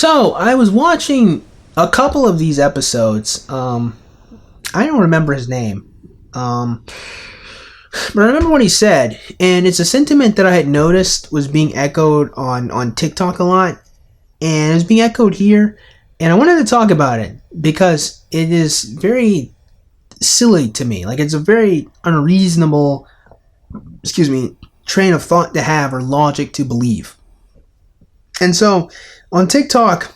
So I was watching a couple of these episodes. I don't remember his name. But I remember what he said, and it's a sentiment that I had noticed was being echoed on TikTok a lot, and it was being echoed here, and I wanted to talk about it because it is very silly to me. Like, it's a very unreasonable, train of thought to have or logic to believe. And so, on TikTok,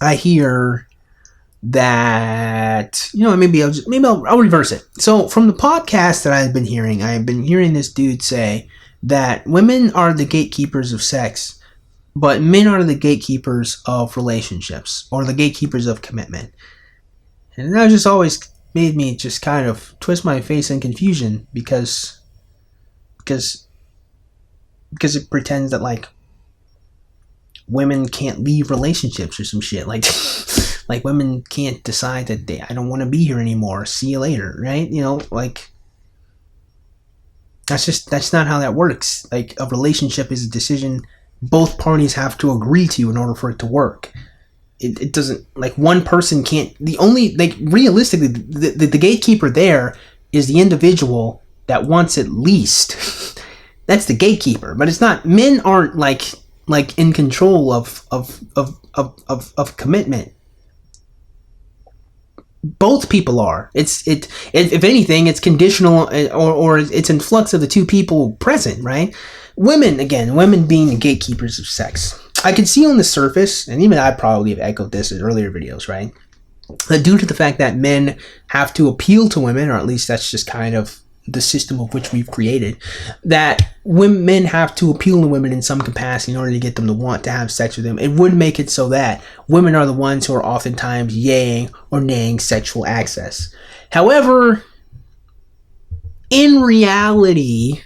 I hear that, maybe I'll reverse it. So from the podcast that I've been hearing this dude say that women are the gatekeepers of sex, but men are the gatekeepers of relationships or the gatekeepers of commitment. And that just always made me just kind of twist my face in confusion because it pretends that, like, women can't leave relationships or some shit. Like women can't decide that I don't want to be here anymore. See you later, right? That's not how that works. Like, a relationship is a decision both parties have to agree to in order for it to work. It doesn't, like, one person can't. Realistically, the gatekeeper there is the individual that wants it least. That's the gatekeeper, but it's not. Men aren't like in control of commitment. Both people are. If anything, it's conditional, or it's in flux of the two people present, right? Women being the gatekeepers of sex. I could see on the surface, and even I probably have echoed this in earlier videos, right? That due to the fact that men have to appeal to women, or at least that's just kind of the system of which we've created, that men have to appeal to women in some capacity in order to get them to want to have sex with them. It would make it so that women are the ones who are oftentimes yaying or naying sexual access. However, in reality,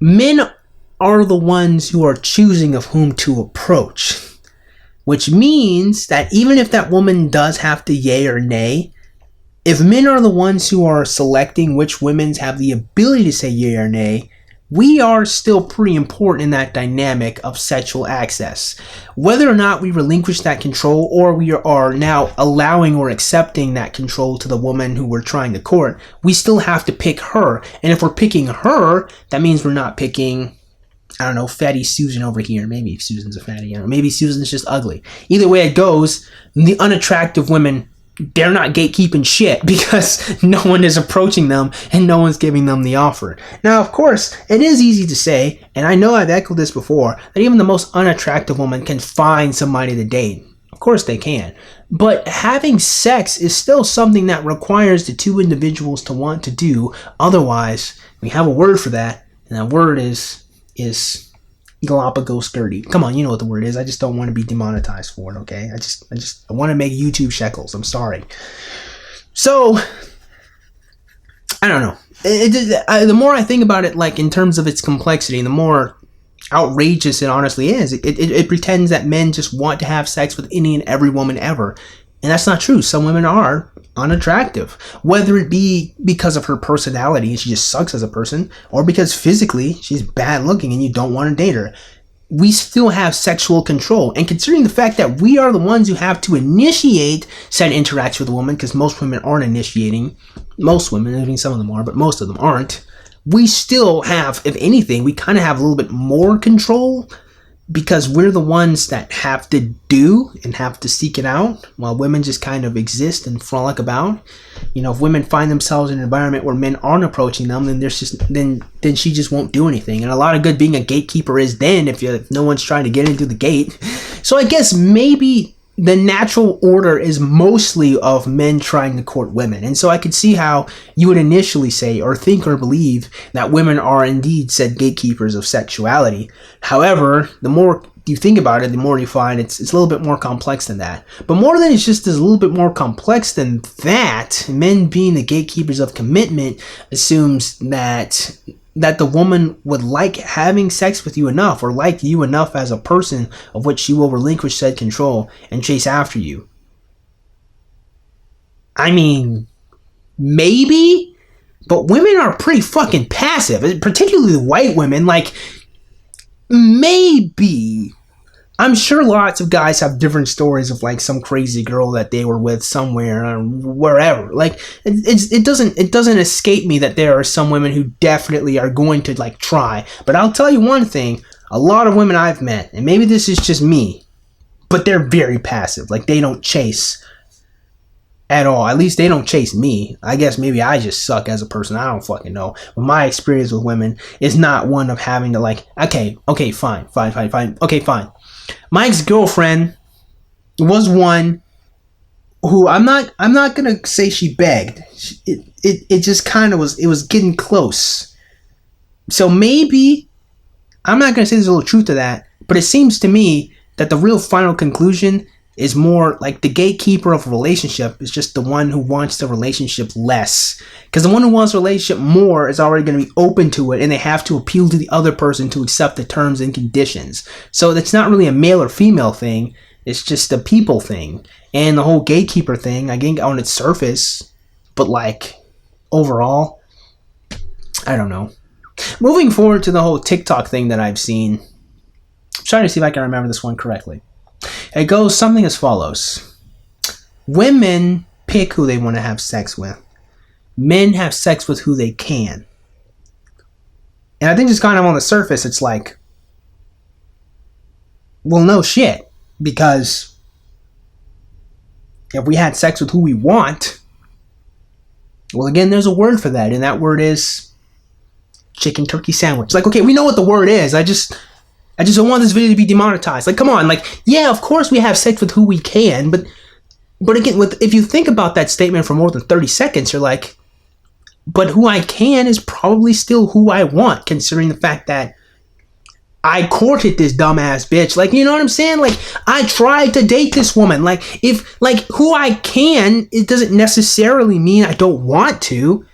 men are the ones who are choosing of whom to approach, which means that even if that woman does have to yay or nay, if men are the ones who are selecting which women have the ability to say yay or nay, we are still pretty important in that dynamic of sexual access. Whether or not we relinquish that control, or we are now allowing or accepting that control to the woman who we're trying to court, we still have to pick her. And if we're picking her, that means we're not picking, I don't know, fatty Susan over here. Maybe Susan's a fatty. Maybe Susan's just ugly. Either way it goes, the unattractive women, they're not gatekeeping shit because no one is approaching them and no one's giving them the offer. Now, of course, it is easy to say, and I know I've echoed this before, that even the most unattractive woman can find somebody to date. Of course they can. But having sex is still something that requires the two individuals to want to do. Otherwise, we have a word for that, and that word is Galapagos dirty. Come on, you know what the word is. I just don't want to be demonetized for it, okay? I want to make YouTube shekels. I'm sorry. So, I don't know. The more I think about it, like, in terms of its complexity, the more outrageous it honestly is. It pretends that men just want to have sex with any and every woman ever. And that's not true. Some women are unattractive, whether it be because of her personality and she just sucks as a person, or because physically she's bad looking and you don't want to date her. We still have sexual control. And considering the fact that we are the ones who have to initiate said interaction with a woman, because most women aren't initiating, most women, I mean, some of them are, but most of them aren't, we still have, if anything, we kind of have a little bit more control, because we're the ones that have to do and have to seek it out, while women just kind of exist and frolic about. If women find themselves in an environment where men aren't approaching them, then then she just won't do anything. And a lot of good being a gatekeeper is then if no one's trying to get into the gate. So I guess maybe the natural order is mostly of men trying to court women. And so I could see how you would initially say or think or believe that women are indeed said gatekeepers of sexuality. However, the more you think about it, the more you find it's a little bit more complex than that. But more than it's just a little bit more complex than that, men being the gatekeepers of commitment assumes that the woman would like having sex with you enough, or like you enough as a person of which she will relinquish said control and chase after you. I mean, maybe, but women are pretty fucking passive, particularly white women. Like, maybe I'm sure lots of guys have different stories of like some crazy girl that they were with somewhere or wherever. Like it doesn't escape me that there are some women who definitely are going to like try. But I'll tell you one thing: a lot of women I've met, and maybe this is just me, but they're very passive. Like they don't chase at all. At least they don't chase me. I guess maybe I just suck as a person. I don't fucking know. But my experience with women is not one of having to like, okay, fine. Okay, fine. My ex-girlfriend was one who I'm not gonna say she begged. It just kind of was getting close. So maybe I'm not gonna say there's a little truth to that, but it seems to me that the real final conclusion is more like the gatekeeper of a relationship is just the one who wants the relationship less. Because the one who wants the relationship more is already going to be open to it, and they have to appeal to the other person to accept the terms and conditions. So it's not really a male or female thing. It's just a people thing. And the whole gatekeeper thing, I think on its surface, but like overall, I don't know. Moving forward to the whole TikTok thing that I've seen, I'm trying to see if I can remember this one correctly. It goes something as follows. Women pick who they want to have sex with. Men have sex with who they can. And I think just kind of on the surface, it's like, well, no shit. Because if we had sex with who we want, well, again, there's a word for that. And that word is chicken turkey sandwich. Like, okay, we know what the word is. I just don't want this video to be demonetized. Like, come on. Like, yeah, of course we have sex with who we can, but again, if you think about that statement for more than 30 seconds, you're like, but who I can is probably still who I want, considering the fact that I courted this dumbass bitch. Like, you know what I'm saying? Like, I tried to date this woman. Like, if, like, who I can, it doesn't necessarily mean I don't want to,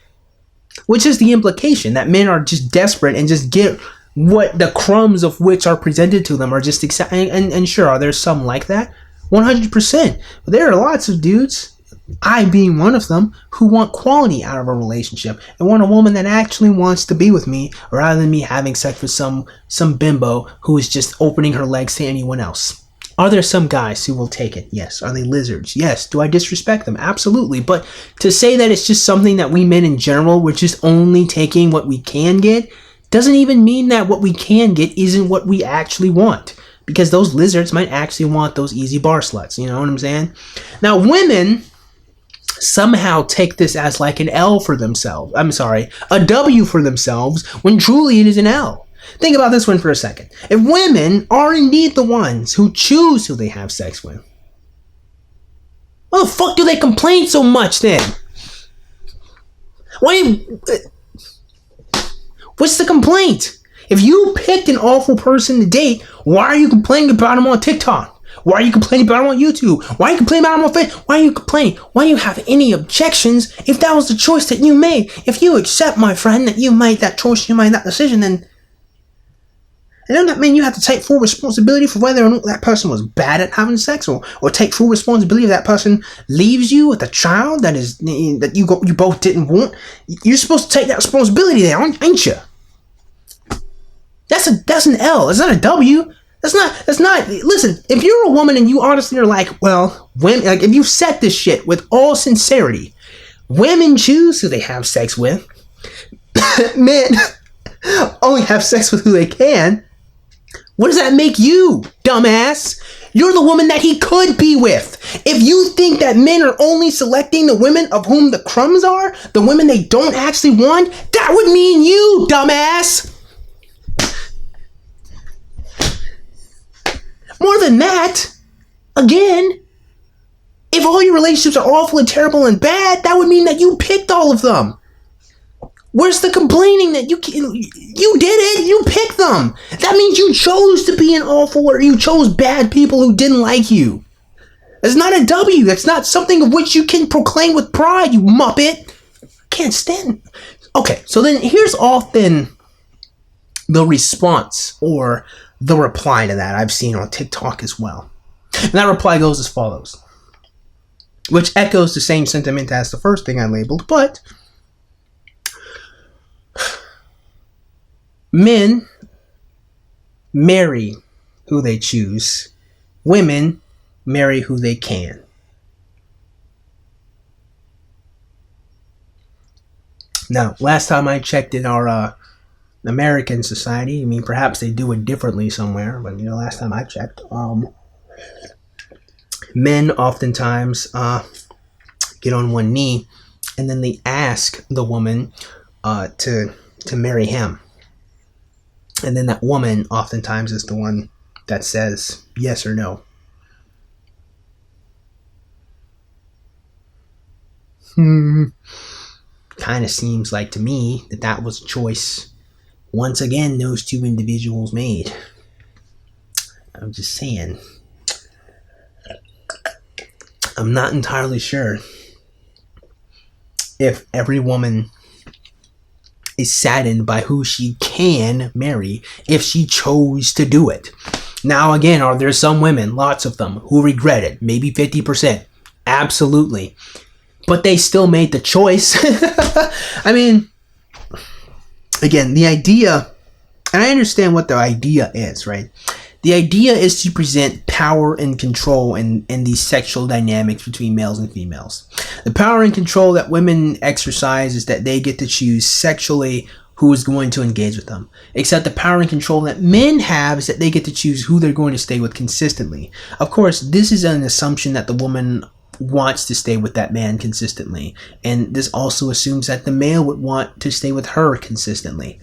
which is the implication that men are just desperate and just get what the crumbs of which are presented to them are just and sure, are there some like that? 100%. But there are lots of dudes, I being one of them, who want quality out of a relationship and want a woman that actually wants to be with me rather than me having sex with some bimbo who is just opening her legs to anyone else. Are there some guys who will take it? Yes. Are they lizards? Yes. Do I disrespect them? Absolutely. But to say that it's just something that we men in general, we're just only taking what we can get, doesn't even mean that what we can get isn't what we actually want. Because those lizards might actually want those easy bar sluts. You know what I'm saying? Now, women somehow take this as like an L for themselves. I'm sorry, a W for themselves, when truly it is an L. Think about this one for a second. If women are indeed the ones who choose who they have sex with, why the fuck do they complain so much then? What's the complaint? If you picked an awful person to date, why are you complaining about him on TikTok? Why are you complaining about him on YouTube? Why are you complaining about him on Facebook? Why are you complaining? Why do you have any objections if that was the choice that you made? If you accept, my friend, that you made that choice, you made that decision, then doesn't that mean you have to take full responsibility for whether or not that person was bad at having sex, or take full responsibility if that person leaves you with a child that you both didn't want? You're supposed to take that responsibility there, ain't you? That's an L. It's not a W. That's not. Listen, if you're a woman and you honestly are like, well, women, like if you said this shit with all sincerity, women choose who they have sex with. Men only have sex with who they can. What does that make you, dumbass? You're the woman that he could be with. If you think that men are only selecting the women of whom the crumbs are, the women they don't actually want, that would mean you, dumbass. More than that, again, if all your relationships are awful and terrible and bad, that would mean that you picked all of them. Where's the complaining that you did it? You picked them. That means you chose to be an awful, or you chose bad people who didn't like you. That's not a W. That's not something of which you can proclaim with pride, you muppet. Can't stand. Okay, so then here's often the response or the reply to that I've seen on TikTok as well. And that reply goes as follows, which echoes the same sentiment as the first thing I labeled, but men marry who they choose, Women marry who they can. Now, last time I checked in our American society, I mean, perhaps they do it differently somewhere, but last time I checked, men oftentimes get on one knee, and then they ask the woman to marry him, and then that woman oftentimes is the one that says yes or no. Kind of seems like to me that was a choice once again those two individuals made. I'm just saying. I'm not entirely sure if every woman is saddened by who she can marry if she chose to do it. Now again, are there some women, lots of them, who regret it? Maybe 50%. Absolutely. But they still made the choice. I mean, again, the idea, and I understand what the idea is, right? The idea is to present power and control in these sexual dynamics between males and females. The power and control that women exercise is that they get to choose sexually who is going to engage with them. Except the power and control that men have is that they get to choose who they're going to stay with consistently. Of course, this is an assumption that the woman wants to stay with that man consistently, and this also assumes that the male would want to stay with her consistently.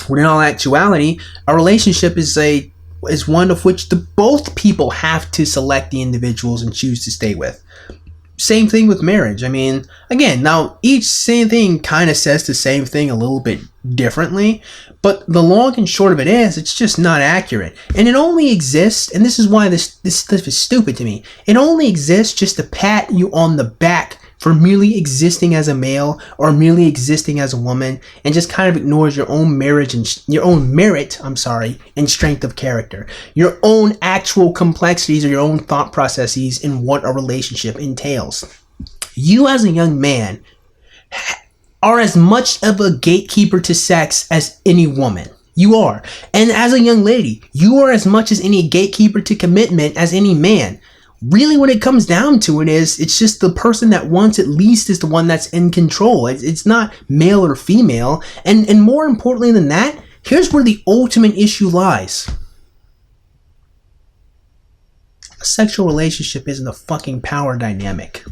When in all actuality, a relationship is one of which both people have to select the individuals and choose to stay with. Same thing with marriage. I mean, again, now each same thing kind of says the same thing a little bit differently, but the long and short of it is, it's just not accurate. And it only exists, and this is why this stuff is stupid to me, it only exists just to pat you on the back for merely existing as a male or merely existing as a woman, and just kind of ignores your own marriage and your own merit, and strength of character, your own actual complexities or your own thought processes in what a relationship entails. You as a young man are as much of a gatekeeper to sex as any woman. You are. And as a young lady, you are as much as any gatekeeper to commitment as any man. Really, when it comes down to it, it's just the person that wants it least is the one that's in control. It's not male or female. And more importantly than that, here's where the ultimate issue lies. A sexual relationship isn't a fucking power dynamic.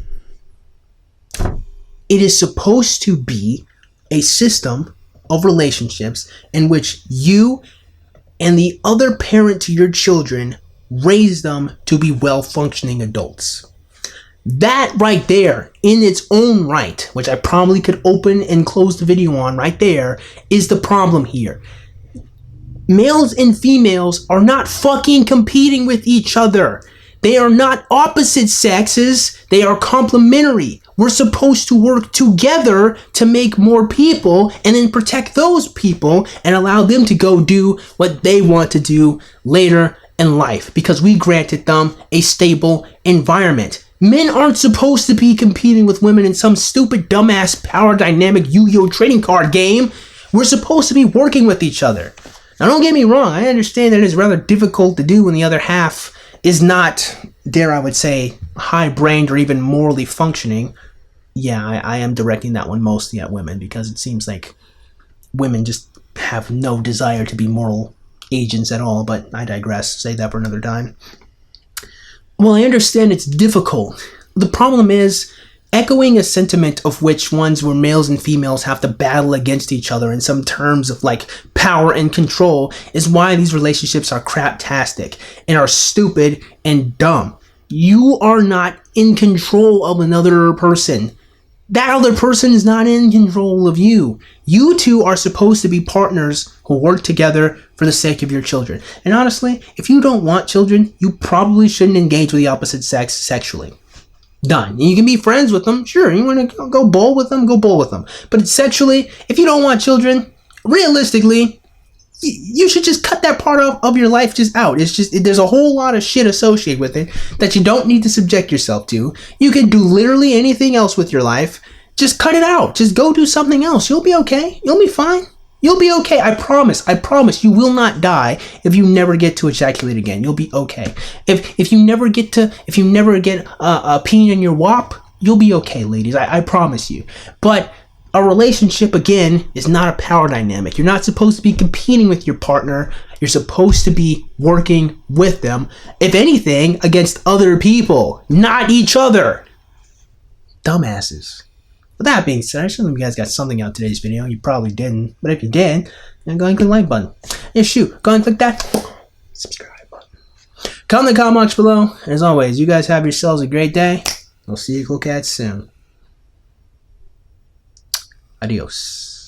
It is supposed to be a system of relationships in which you and the other parent to your children raise them to be well-functioning adults. That right there, in its own right, which I probably could open and close the video on right there, is the problem here. Males and females are not fucking competing with each other. They are not opposite sexes. They are complementary. We're supposed to work together to make more people and then protect those people and allow them to go do what they want to do later in life because we granted them a stable environment. Men aren't supposed to be competing with women in some stupid dumbass power dynamic Yu-Gi-Oh trading card game. We're supposed to be working with each other. Now don't get me wrong, I understand that it's rather difficult to do when the other half is not, dare I would say, high-brained or even morally functioning. Yeah, I am directing that one mostly at women because it seems like women just have no desire to be moral agents at all, but I digress. Save that for another time. Well, I understand it's difficult. The problem is, echoing a sentiment of which ones where males and females have to battle against each other in some terms of like power and control is why these relationships are craptastic and are stupid and dumb. You are not in control of another person. That other person is not in control of you. You two are supposed to be partners who work together for the sake of your children. And honestly, if you don't want children, you probably shouldn't engage with the opposite sex sexually. Done. You can be friends with them. Sure, you want to go bowl with them, go bowl with them. But sexually, if you don't want children, realistically, you should just cut that part of your life just out. It's just, there's a whole lot of shit associated with it that you don't need to subject yourself to. You can do literally anything else with your life. Just cut it out. Just go do something else. You'll be okay. You'll be fine. You'll be okay. I promise. I promise. You will not die if you never get to ejaculate again. You'll be okay. If you never get a peen in your wop, you'll be okay, ladies. I promise you. But a relationship, again, is not a power dynamic. You're not supposed to be competing with your partner. You're supposed to be working with them. If anything, against other people, not each other. Dumbasses. With that being said, I assume you guys got something out of today's video. You probably didn't. But if you did, then go ahead and click the like button. And shoot, go ahead and click that subscribe button. Comment in the comment box below. As always, you guys have yourselves a great day. We'll see you cool cats soon. Adios.